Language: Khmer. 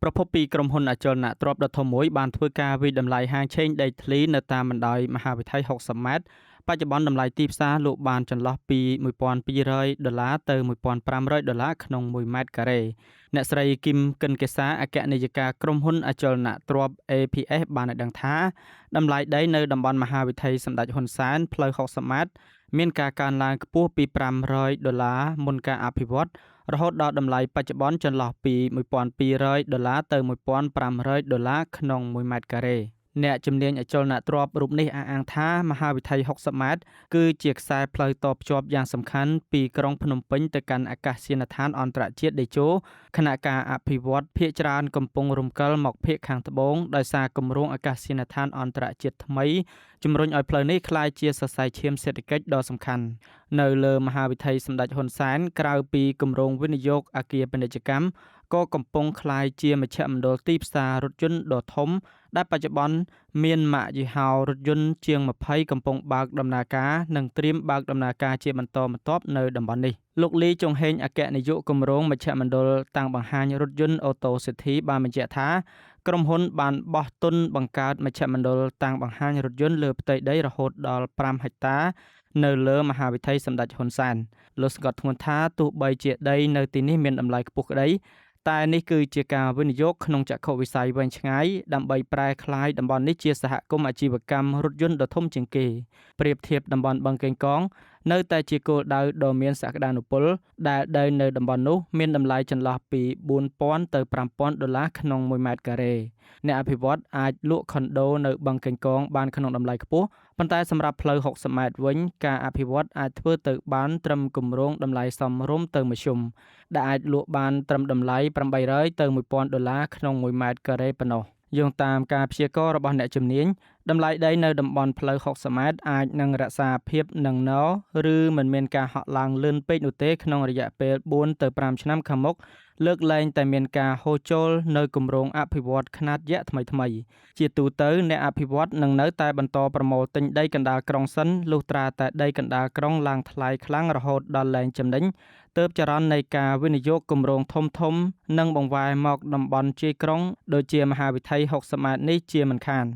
ប្រភពពីក្រុមហ៊ុនអចលនទ្រព្យដ៏ធំមួយបានធ្វើការវិយតម្លៃហាងឆេងដីធ្លីនៅតាមបណ្ដោយមហាវិថី60 ម៉ែត្របច្ចុប្បន្នតម្លៃទីផ្សារលក់បានចន្លោះពី$1,200ទៅ$1,500ក្នុង1ម៉ែត្រការ៉េអ្នកស្រីគឹមកិនកេសាអគ្គនាយិកាក្រុមហ៊ុនអចលនទ្រព្យ APS បានឲ្យដឹងថាតម្លៃដីនៅតំបន់មហាវិថីសម្ដេចហ៊ុនសែនផ្លូវ60ម៉ែត្រមានការកើនឡើងខ្ពស់ពី$500មុនការអភិវឌ្ឍរហូតដល់តម្លៃបច្ចុប្បន្នចន្លោះពី$1,200ទៅ$1,500ក្នុង1ម៉ែត្រការ៉េអ្នកជំនាញអចលនទ្រព្យរូបនេះអះអាងថាមហាវិថី60ម៉ែត្រគឺជាខ្សែផ្លូវតភ្ជាប់យ៉ាងសំខាន់ពីក្រុងភ្នំពេញទៅកាន់អាកាសយានដ្ឋានអន្តរជាតិតេជោខណៈការអភិវឌ្ឍភាគច្រើនកំពុងរំកិលមកភាគខាងត្បូងដោយសារគម្រោងអាកាសយានដ្ឋានអន្តរជាតិថ្មីជំរុញឲ្យផ្លូវនេះក្លាយជាសរសៃឈាមសេដ្ឋកិច្ចដ៏សំខាន់នៅលើមហាវិថីសម្ដេចហ៊ុនសែនក្រៅពីគម្រោងវិនិយោគអគារពាណិជ្ជកម្មក៏កំពុងក្លាយជាមជ្ឈមណ្ឌលទីផ្សាររថយន្តដ៏ធំដែលបច្ចុប្បន្នមានម៉ាកយីហោរថយន្តជាង20កំពុងបើកដំណើរការនិងត្រៀមបើកដំណើរការជាបន្តបន្ទាប់នៅតំបន់នេះលោកលីចុងហេងអគ្គនាយកគម្រោងមជ្ឈមណ្ឌលតាំងបង្ហាញរថយន្តអូតូស៊ីធីបានបញ្ជាក់ថាក្រុមហ៊ុនបានបោះទុនបង្កើតមជ្ឈមណ្ឌលតាំងបង្ហាញរថយន្តលើផ្ទៃដីរហូតដល់5ហិកតានៅលើមហាវិថីសម្ដេចហ៊ុនសែនលោកស្កតធ្ងន់ថាទោះបីជាដីនៅទីនេះមានតម្លៃខ្ពស់ក្តីតែនេះគឺជាការវិនិយោគក្នុងចក្ខុវិស័យវែងឆ្ងាយដើម្បីប្រែក្លាយតំបន់នេះជាសហគមន៍អាជីវកម្មរថយន្តដ៏ធំជាងគេប្រៀបធៀបតំបន់បឹងកេងកងនៅតែជាគោលដៅដ៏មានសក្តានុពលដែលដីនៅតំបន់នោះមានតម្លៃចន្លោះពី$4,000ទៅ$5,000ក្នុង1ម៉ែត្រការ៉េអ្នកអភិវឌ្ឍអាចលក់ខុនដូនៅបឹងកេងកងបានក្នុងតម្លៃខ្ពស់ប៉ុន្តែសម្រាប់ផ្លូវ60ម៉ែត្រវិញការអភិវឌ្ឍអាចធ្វើទៅបានត្រឹមគម្រោងតម្លៃសមរម្យទៅមធ្យមដែលអាចលក់បានត្រឹមតម្លៃ$800ទៅ$1,000ក្នុង1ម៉ែត្រការ៉េប៉ុណ្ណោះយោងតាមការព្យាករណ៍របស់អ្នកជំនាញតម្លៃដីនៅតំបន់ផ្លូវ60ម៉ែត្រអាចនឹងរក្សាភាពនឹងនឬមិនមានការហក់ឡើងលឿនពេកនោះទេក្នុងរយៈពេល4ទៅ5ឆ្នាំខាងមុខលើកលែងតែមានការហូរចូលនៅគម្រោងអភិវឌ្ឍខ្នាតយក្សថ្មីៗជាទូទៅអ្នកអភិវឌ្ឍនឹងនៅតែបន្តប្រមូលទិញដីកណ្ដាលក្រុងសិនលុះត្រាតែដីកណ្ដាលក្រុងឡើងថ្លៃខ្លាំងរហូតដល់លែងចំណេញទើបចរន្តនៃការវិនិយោគគម្រោងធំៗនិងបង្វែរមកតំបន់ជាយក្រុងដូចជាមហាវិថី60ម៉ែត្រនេះជាមិនខាន